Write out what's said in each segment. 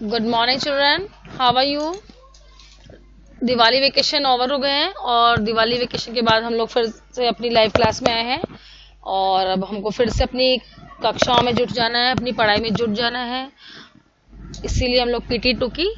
Good morning children, how are you. Diwali vacation over हो गए हैं और दिवाली वेकेशन के बाद हम लोग फिर से अपनी लाइव क्लास में आए हैं और अब हमको फिर से अपनी कक्षाओं में जुट जाना है, अपनी पढ़ाई में जुट जाना है। इसीलिए हम लोग PT2 की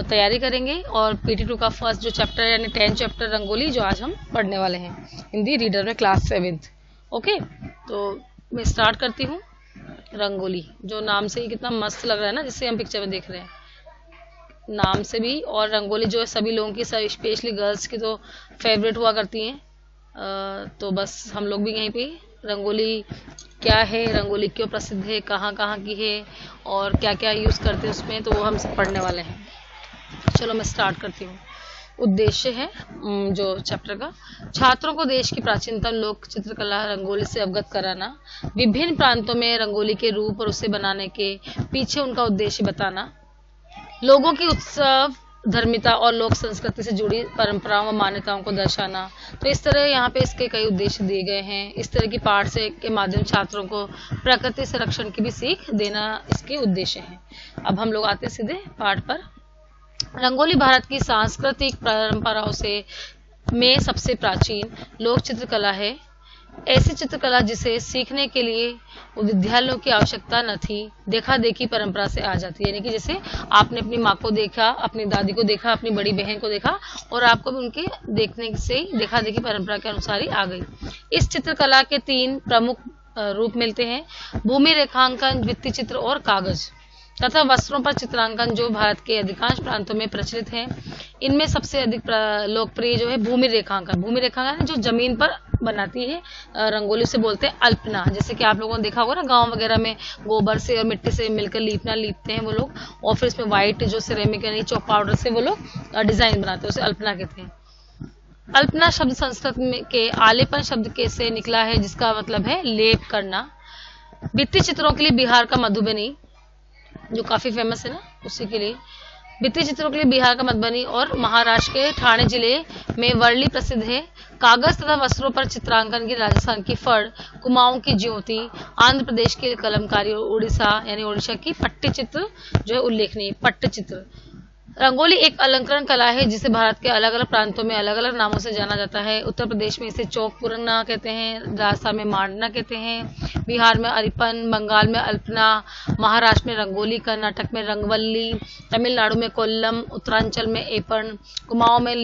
तैयारी करेंगे और PT2 का फर्स्ट जो चैप्टर यानी 10 चैप्टर रंगोली जो आज हम पढ़ने वाले हैं हिंदी रीडर में क्लास 7th। ओके, तो मैं स्टार्ट करती हूँ। रंगोली जो नाम से ही कितना मस्त लग रहा है ना, जिससे हम पिक्चर में देख रहे हैं, नाम से भी। और रंगोली जो है सभी लोगों की, स्पेशली गर्ल्स की तो फेवरेट हुआ करती हैं। तो बस हम लोग भी यहीं पे रंगोली क्या है, रंगोली क्यों प्रसिद्ध है, कहाँ कहाँ की है और क्या क्या यूज़ करते हैं उसमें, तो वो हम सब पढ़ने वाले हैं। चलो मैं स्टार्ट करती हूँ। उद्देश्य है जो चैप्टर का, छात्रों को देश की प्राचीनतम लोक चित्रकला रंगोली से अवगत कराना, विभिन्न प्रांतों में रंगोली के रूप और उसे बनाने के पीछे उनका उद्देश्य बताना, लोगों की उत्सव, धर्मिता और लोक संस्कृति से जुड़ी परंपराओं व मान्यताओं को दर्शाना। तो इस तरह यहाँ पे इसके कई उद्देश्य दिए गए हैं। इस तरह की पाठ से के माध्यम छात्रों को प्रकृति संरक्षण की भी सीख देना इसके उद्देश्य है। अब हम लोग आते हैं सीधे पाठ पर। रंगोली भारत की सांस्कृतिक परंपराओं से में सबसे प्राचीन लोक चित्रकला है। ऐसी चित्रकला जिसे सीखने के लिए विद्यालयों की आवश्यकता न थी, देखा देखी परंपरा से आ जाती है। यानी कि जैसे आपने अपनी माँ को देखा, अपनी दादी को देखा, अपनी बड़ी बहन को देखा और आपको भी उनके देखने से देखा देखी परंपरा के अनुसार ही आ गई। इस चित्रकला के 3 प्रमुख रूप मिलते हैं: भूमि रेखांकन, भित्ति चित्र और कागज तथा वस्त्रों पर चित्रांकन, जो भारत के अधिकांश प्रांतों में प्रचलित है। इनमें सबसे अधिक लोकप्रिय जो है भूमि रेखांकन। भूमि रेखांकन जो जमीन पर बनाती है रंगोली, से बोलते हैं अल्पना। जैसे कि आप लोगों ने देखा होगा ना, गांव वगैरह में गोबर से और मिट्टी से मिलकर लीपते हैं वो लोग, और फिर इसमें व्हाइट जो सिरेमिक यानी चॉक पाउडर से वो लोग डिजाइन बनाते हैं, उसे अल्पना कहते हैं। अल्पना शब्द संस्कृत में के आलेपन शब्द के से निकला है, जिसका मतलब है लेप करना। भित्ति चित्रों के लिए बिहार का मधुबनी जो काफी फेमस है ना, उसी के लिए भित्ति चित्रों के लिए बिहार का मधुबनी और महाराष्ट्र के ठाणे जिले में वर्ली प्रसिद्ध है। कागज तथा वस्त्रों पर चित्रांकन की राजस्थान की फड़, कुमाऊं की ज्योति, आंध्र प्रदेश की कलमकारी और उड़ीसा यानी ओडिशा की पट्टी चित्र जो है उल्लेखनीय। पट्ट चित्र रंगोली एक अलंकरण कला है जिसे भारत के अलग अलग प्रांतों में अलग अलग नामों से जाना जाता है। उत्तर प्रदेश में इसे चौक पुरना कहते हैं, राजस्थान में मांडना कहते हैं, बिहार में अरिपन, बंगाल में अल्पना, महाराष्ट्र में रंगोली, कर्नाटक में रंगवल्ली, तमिलनाडु में कोल्लम, उत्तरांचल में एपन, कुमाऊं में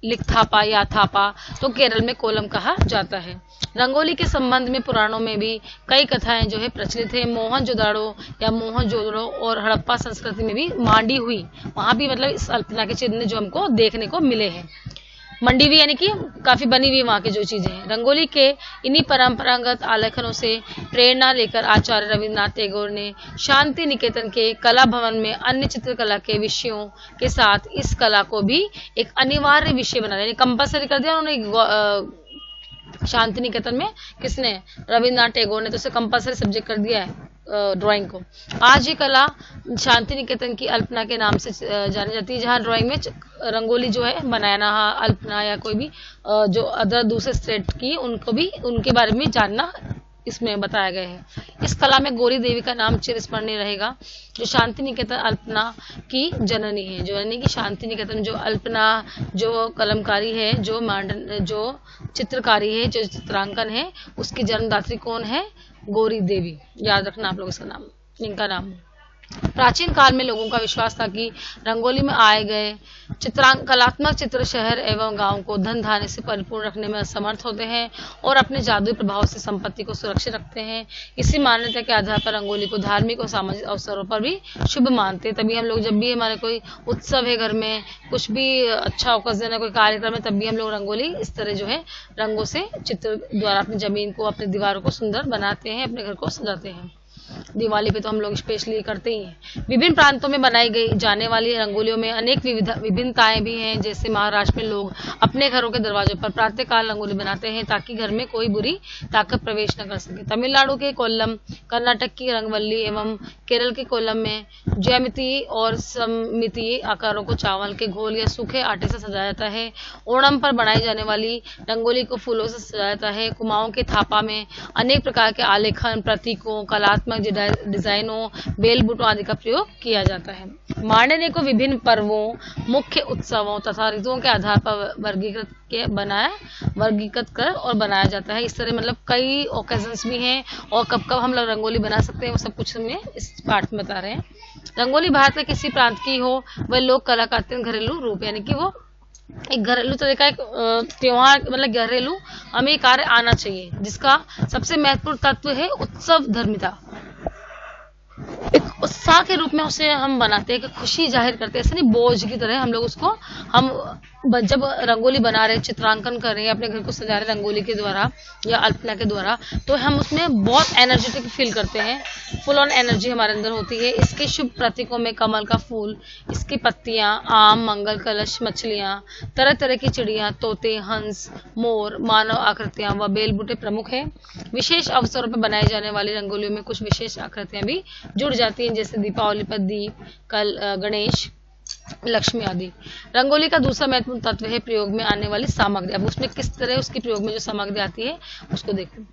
लिखथापा या थापा, तो केरल में कोलम कहा जाता है। रंगोली के संबंध में पुराणों में भी कई कथाएं जो है प्रचलित है। मोहनजोदाड़ो या मोहनजोदड़ो और हड़प्पा संस्कृति में भी मांडी हुई, वहां भी मतलब इस अल्पना के चिन्ह जो हमको देखने को मिले हैं। मंडी भी यानी कि काफी बनी हुई वहां की जो चीजें हैं। रंगोली के इन्हीं परंपरागत आलेखनों से प्रेरणा लेकर आचार्य रविन्द्रनाथ टैगोर ने शांति निकेतन के कला भवन में अन्य चित्रकला के विषयों के साथ इस कला को भी एक अनिवार्य विषय बना दिया, कंपल्सरी कर दिया उन्होंने। शांति निकेतन में किसने? रविन्द्रनाथ टैगोर ने तो उसे कंपल्सरी सब्जेक्ट कर दिया है ड्राइंग को। आज ये कला शांति निकेतन की अल्पना के नाम से जानी जाती है, जहाँ ड्राइंग में रंगोली जो है बनाना, अल्पना या कोई भी जो अदर दूसरे स्टेट की, उनको भी उनके बारे में जानना इसमें बताया गया है। इस कला में गौरी देवी का नाम चिरस्मरणीय रहेगा, जो शांति निकेतन अल्पना की जननी है। जो यानी कि शांति निकेतन जो अल्पना जो कलमकारी है, जो चित्रकारी है, जो चित्रांकन है, उसकी जन्मदात्री कौन है? गौरी देवी। याद रखना आप लोग इसका नाम, इनका नाम। प्राचीन काल में लोगों का विश्वास था कि रंगोली में आए गए कलात्मक चित्र शहर एवं गांव को धन धान्य से परिपूर्ण रखने में असमर्थ होते हैं और अपने जादुई प्रभाव से संपत्ति को सुरक्षित रखते हैं। इसी मान्यता के आधार पर रंगोली को धार्मिक और सामाजिक अवसरों पर भी शुभ मानते हैं। तभी हम लोग जब भी हमारे कोई उत्सव है, घर में कुछ भी अच्छा ओकेजन है, कोई कार्यक्रम है, तब भी हम लोग रंगोली इस तरह जो है रंगों से चित्र द्वारा अपनी जमीन को, अपनी दीवारों को सुंदर बनाते हैं, अपने घर को सजाते हैं। दिवाली पे तो हम लोग स्पेशली करते ही हैं। विभिन्न प्रांतों में बनाई गई जाने वाली रंगोलियों में अनेक विभिन्नताएं भी हैं। जैसे महाराष्ट्र में लोग अपने घरों के दरवाजों पर प्रातःकाल रंगोली बनाते हैं ताकि घर में कोई बुरी ताकत प्रवेश न कर सके। तमिलनाडु के कोल्लम, कर्नाटक की रंगवल्ली एवं केरल के कोल्लम में ज्यामितीय और सममितीय आकारों को चावल के घोल या सूखे आटे से सजाया जाता है। ओणम पर बनाई जाने वाली रंगोली को फूलों से सजाया जाता है। कुमाऊं के थापा में अनेक प्रकार के आलेखन, प्रतीकों, कलात्मक डिजाइनों, बेल बूटों आदि का प्रयोग किया जाता है। मांडने को विभिन्न पर्वों, मुख्य उत्सवों तथा ऋतुओं के आधार पर वर्गीकृत कर और बनाया जाता है। इस तरह मतलब कई ओकेजन्स भी हैं और कब कब हम लोग रंगोली बना सकते हैं, वो सब कुछ हमें इस पार्ट में बता रहे हैं। रंगोली भारत के किसी प्रांत की हो, वह लोक कला का अत्यंत घरेलू रूप, यानी कि वो एक घरेलू तरह का एक त्योहार, मतलब घरेलू हमें कार्य आना चाहिए, जिसका सबसे महत्वपूर्ण तत्व है उत्सव धर्मिता। एक उत्साह के रूप में उसे हम बनाते हैं कि खुशी जाहिर करते हैं, ऐसे नहीं बोझ की तरह हम लोग उसको, हम जब रंगोली बना रहे, चित्रांकन कर रहे हैं, अपने घर को सजा रहे रंगोली के द्वारा या अल्पना के द्वारा, तो हम उसमें बहुत एनर्जेटिक फील करते हैं, फुल ऑन एनर्जी हमारे अंदर होती है। इसके शुभ प्रतीकों में कमल का फूल, इसकी पत्तियां, आम, मंगल कलश, मछलियां, तरह तरह की चिड़ियां, तोते, हंस, मोर, मानव आकृतियां व बेल बूटे प्रमुख है। विशेष अवसरों पर बनाई जाने वाली रंगोलियों में कुछ विशेष आकृतियां भी जुड़ जाती हैं, जैसे दीपावली पर दीप, गणेश, लक्ष्मी आदि। रंगोली का दूसरा महत्वपूर्ण तत्व है प्रयोग में आने वाली सामग्री। अब उसमें किस तरह उसकी प्रयोग में जो सामग्री आती है उसको देखो,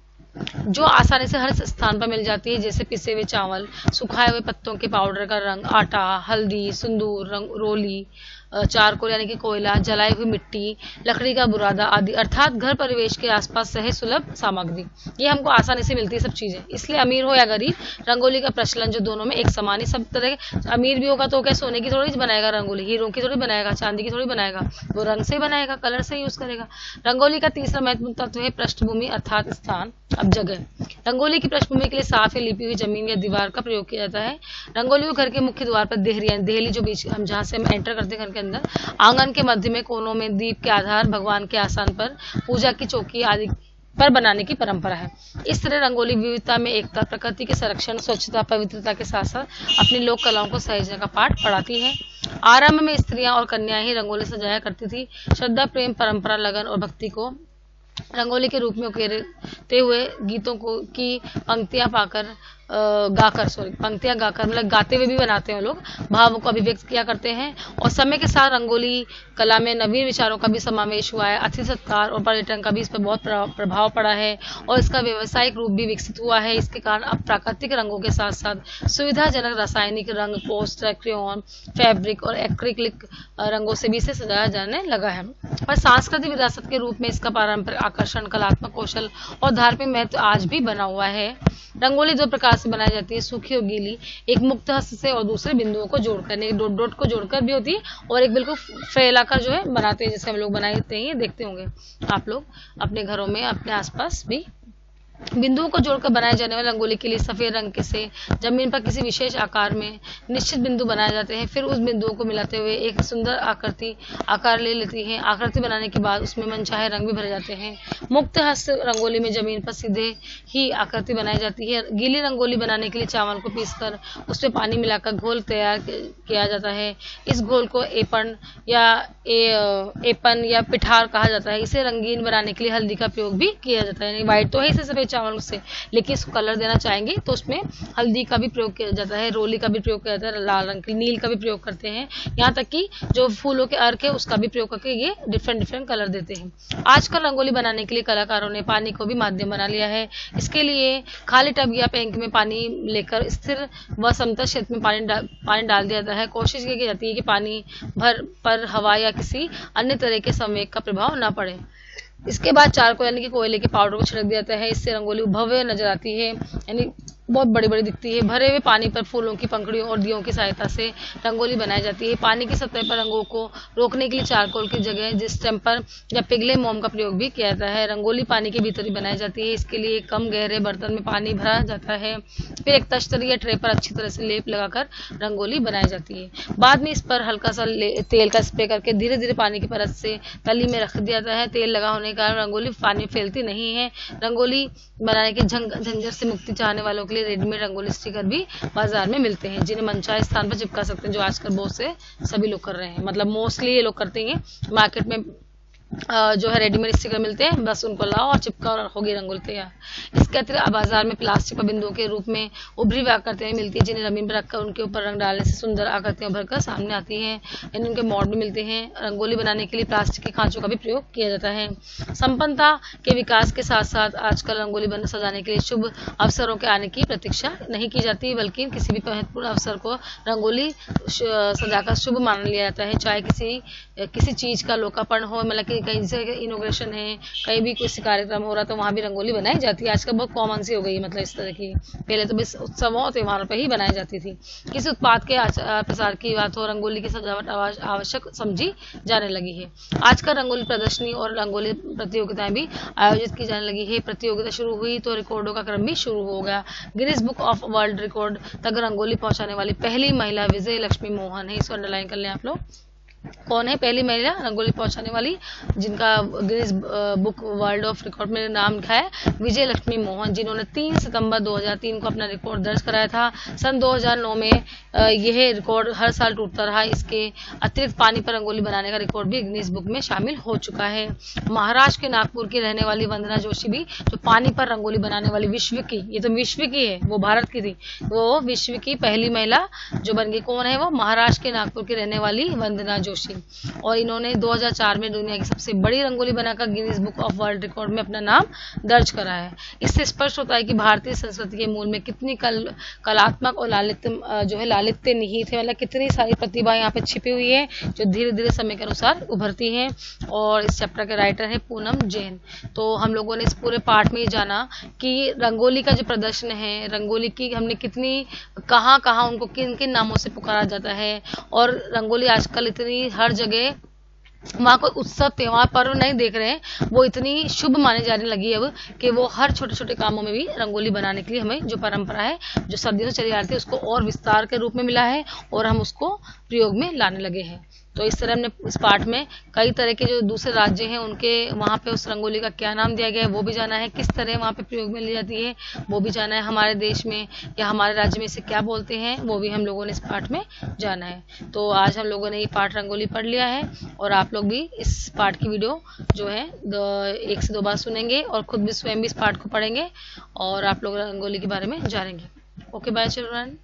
जो आसानी से हर स्थान पर मिल जाती है, जैसे पिसे हुए चावल, सुखाए हुए पत्तों के पाउडर का रंग, आटा, हल्दी, सिंदूर, रोली, चारकोल यानी कि कोयला, जलाई हुई मिट्टी, लकड़ी का बुरादा आदि, अर्थात घर परिवेश के आसपास सहज सुलभ सामग्री, ये हमको आसानी से मिलती है सब चीजें। इसलिए अमीर हो या गरीब, रंगोली का प्रचलन जो दोनों में एक समान ही, सब तरह के, अमीर भी होगा तो क्या सोने की थोड़ी बनाएगा रंगोली, हीरो की थोड़ी बनाएगा, चांदी की थोड़ी बनाएगा, वो रंग से ही बनाएगा, कलर से यूज करेगा। रंगोली का तीसरा महत्वपूर्ण तत्व है पृष्ठभूमि अर्थात स्थान। अब जगह, रंगोली की पृष्ठभूमि के लिए साफ या लिपी हुई जमीन या दीवार का प्रयोग किया जाता है। रंगोली को घर के मुख्य द्वार पर देहली जो बीच हम जहाँ से हम एंटर करते हैं घर के अंदर, आंगन के मध्य में, कोनों में, दीप के आधार, भगवान के आसन पर, पूजा की चौकी आदि पर बनाने की परंपरा है। इस तरह रंगोली विविधता में एकता, प्रकृति के संरक्षण, स्वच्छता, पवित्रता के साथ साथ अपनी लोक कलाओं को सहेजने का पाठ पढ़ाती है। आरंभ में स्त्रियां और कन्याएं ही रंगोली सजाया करती थी। श्रद्धा, प्रेम, परंपरा, लगन और भक्ति को रंगोली के रूप में उकेरते हुए गीतों को की पंक्तियां गाकर मतलब गाते हुए भी बनाते हैं लोग, भावों को अभिव्यक्त किया करते हैं। और समय के साथ रंगोली कला में नवीन विचारों का भी समावेश हुआ है। अतिथि सत्कार और पर्यटन का भी इस पर बहुत प्रभाव पड़ा है और इसका व्यवसायिक रूप भी विकसित हुआ है। इसके कारण अब प्राकृतिक रंगों के साथ साथ सुविधाजनक रासायनिक रंग, पोस्टर, क्रेयॉन, फैब्रिक और एक्रिलिक रंगों से भी इसे सजाया जाने लगा है। पर सांस्कृतिक विरासत के रूप में इसका पारंपरिक आकर्षण, कलात्मक कौशल और धार्मिक महत्व आज भी बना हुआ है। रंगोली दो प्रकार से बनाई जाती है, सूखी और गीली, एक मुक्त हस्त से और दूसरे बिंदुओं को जोड़कर, एक डॉट डॉट को जोड़कर भी होती है और एक बिल्कुल फैलाकर जो है बनाते हैं, जैसे हम लोग बनाते हैं, देखते होंगे आप लोग अपने घरों में, अपने आसपास भी। बिंदुओं को जोड़कर बनाए जाने वाले रंगोली के लिए सफेद रंग के से जमीन पर किसी विशेष आकार में निश्चित बिंदु बनाए जाते हैं, फिर उस बिंदुओं को मिलाते हुए एक सुंदर आकार ले लेती है। आकृति बनाने के बाद उसमें मनचाहे रंग भी भरे जाते हैं। मुक्त हस्त रंगोली में जमीन पर सीधे ही आकृति बनाई जाती है। गीली रंगोली बनाने के लिए चावल को पीसकर उसमें पानी मिलाकर घोल तैयार किया जाता है। इस घोल को एपन या पिठार कहा जाता है। इसे रंगीन बनाने के लिए हल्दी का प्रयोग भी किया जाता है। व्हाइट तो है इसे सफेद चावल से, लेकिन इसको कलर देना चाहेंगे तो उसमें हल्दी का भी प्रयोग किया जाता है, रोली का भी प्रयोग किया जाता है, लाल रंग की, नील का भी प्रयोग करते हैं, यहाँ तक कि जो फूलों के अर्क है उसका भी प्रयोग करके ये डिफरेंट कलर देते हैं। आजकल रंगोली बनाने के लिए कलाकारों ने पानी को भी माध्यम बना लिया है। इसके लिए खाली टब या टैंक में पानी लेकर स्थिर व समतल क्षेत्र में पानी डाल दिया जाता है। कोशिश की जाती है कि पानी भर पर हवा या किसी अन्य तरह के संवेग का प्रभाव न पड़े। इसके बाद चारकोल यानी कि कोयले के पाउडर को छिड़क दिया जाता है। इससे रंगोली भव्य नजर आती है, यानी बहुत बड़ी बड़ी दिखती है। भरे हुए पानी पर फूलों की पंखुड़ियों और दियों की सहायता से रंगोली बनाई जाती है। पानी की सतह पर रंगों को रोकने के लिए चारकोल की जगह डिस्टेम्पर या पिघले मोम का प्रयोग भी किया जाता है। रंगोली पानी के भीतर ही बनाई जाती है। इसके लिए कम गहरे बर्तन में पानी भरा जाता है, फिर एक तश्तरी या ट्रे पर अच्छी तरह से लेप लगाकर रंगोली बनाई जाती है। बाद में इस पर हल्का सा तेल का स्प्रे करके धीरे धीरे पानी की परत से तली में रख दिया जाता है। तेल लगा होने के कारण रंगोली पानी फैलती नहीं है। रंगोली बनाने के झंझट से मुक्ति चाहने वालों के लिए रेडीमेड रंगोली स्टिकर भी बाजार में मिलते हैं, जिन्हें मनचाहे स्थान पर चिपका सकते हैं, जो आजकल बहुत से सभी लोग कर रहे हैं। मतलब मोस्टली ये लोग करते हैं, मार्केट में जो है रेडीमेड स्टिकर मिलते हैं, बस उनको लाओ और चिपकाओ और होगी रंगोली तैयार। इसके अतिरिक्त बाजार में प्लास्टिक पाबंदियों के रूप में उभरी हुई आकृतियां मिलती है, जिन्हें जमीन पर रखकर उनके ऊपर रंग डालने से सुंदर आकृतियां भरकर सामने आती हैं। इनके मॉडल भी मिलते हैं। रंगोली बनाने के लिए प्लास्टिक के खांचों का भी प्रयोग किया जाता है। संपन्नता के विकास के साथ साथ आजकल रंगोली बन सजाने के लिए शुभ अवसरों के आने की प्रतीक्षा नहीं की जाती, बल्कि किसी भी महत्वपूर्ण अवसर को रंगोली सजाकर शुभ मान लिया जाता है। चाहे किसी चीज का लोकार्पण हो, मतलब कि कहीं से इनोग्रेशन है, कहीं भी कोई कार्यक्रम हो रहा तो वहां भी रंगोली बनाई जाती है। आजकल बहुत कॉमन सी हो गई है, मतलब इस तरह की। पहले तो बस उत्सवों और त्योहारों पर ही बनाई जाती थी। किसी उत्पाद के प्रसार की बात हो, रंगोली की सजावट आवश्यक समझी जाने लगी है। आजकल रंगोली प्रदर्शनी और रंगोली प्रतियोगिताएं भी आयोजित की जाने लगी है। प्रतियोगिता शुरू हुई तो रिकॉर्डों का क्रम भी शुरू हो गया। Guinness book of world record तक रंगोली पहुंचाने वाली पहली महिला विजय लक्ष्मी मोहन है। इसको अंडरलाइन कर लें आप लोग। कौन है पहली महिला रंगोली पहुंचाने वाली, जिनका Guinness book world of record में नाम लिखा है? विजय लक्ष्मी मोहन, जिन्होंने 3 सितंबर 2003 को अपना रिकॉर्ड दर्ज कराया था। सन 2009 में यह रिकॉर्ड हर साल टूटता रहा। इसके अतिरिक्त पानी पर रंगोली बनाने का रिकॉर्ड भी गिनीज बुक में शामिल हो चुका है। महाराष्ट्र के नागपुर की रहने वाली वंदना जोशी भी जो पानी पर रंगोली बनाने वाली विश्व की, ये तो विश्व की है, वो भारत की थी, वो विश्व की पहली महिला जो बन गई। कौन है वो? महाराष्ट्र के नागपुर की रहने वाली वंदना जोशी। और इन्होंने 2004 में दुनिया की सबसे बड़ी रंगोली बनाकर Guinness book of world record में अपना नाम दर्ज करा है। इससे स्पष्ट होता है कि भारतीय संस्कृति के मूल में कितनी कलात्मक और लालित्य निहित है, मतलब कितनी सारी प्रतिभा यहाँ पे छिपी हुई है जो धीरे धीरे समय के अनुसार उभरती हैं। और इस चैप्टर के राइटर है पूनम जैन। तो हम लोगों ने इस पूरे पार्ट में ये जाना कि रंगोली का जो प्रदर्शन है, रंगोली की हमने कितनी कहाँ उनको किन किन नामों से पुकारा जाता है। और रंगोली आजकल इतनी हर जगह, वहाँ कोई उत्सव त्योहार पर्व नहीं देख रहे हैं, वो इतनी शुभ माने जाने लगी है अब कि वो हर छोटे छोटे कामों में भी रंगोली बनाने के लिए हमें जो परंपरा है जो सदियों से चली आ रही थी उसको और विस्तार के रूप में मिला है और हम उसको प्रयोग में लाने लगे हैं। तो इस तरह हमने इस पार्ट में कई तरह के जो दूसरे राज्य हैं उनके वहाँ पे उस रंगोली का क्या नाम दिया गया है वो भी जाना है, किस तरह वहाँ पे प्रयोग में ली जाती है वो भी जाना है, हमारे देश में या हमारे राज्य में इसे क्या बोलते हैं वो भी हम लोगों ने इस पार्ट में जाना है। तो आज हम लोगों ने ये पार्ट रंगोली पढ़ लिया है और आप लोग भी इस पार्ट की वीडियो जो है 1 से 2 बार सुनेंगे और खुद भी स्वयं भी इस पार्ट को पढ़ेंगे और आप लोग रंगोली के बारे में जानेंगे। Okay, bye children.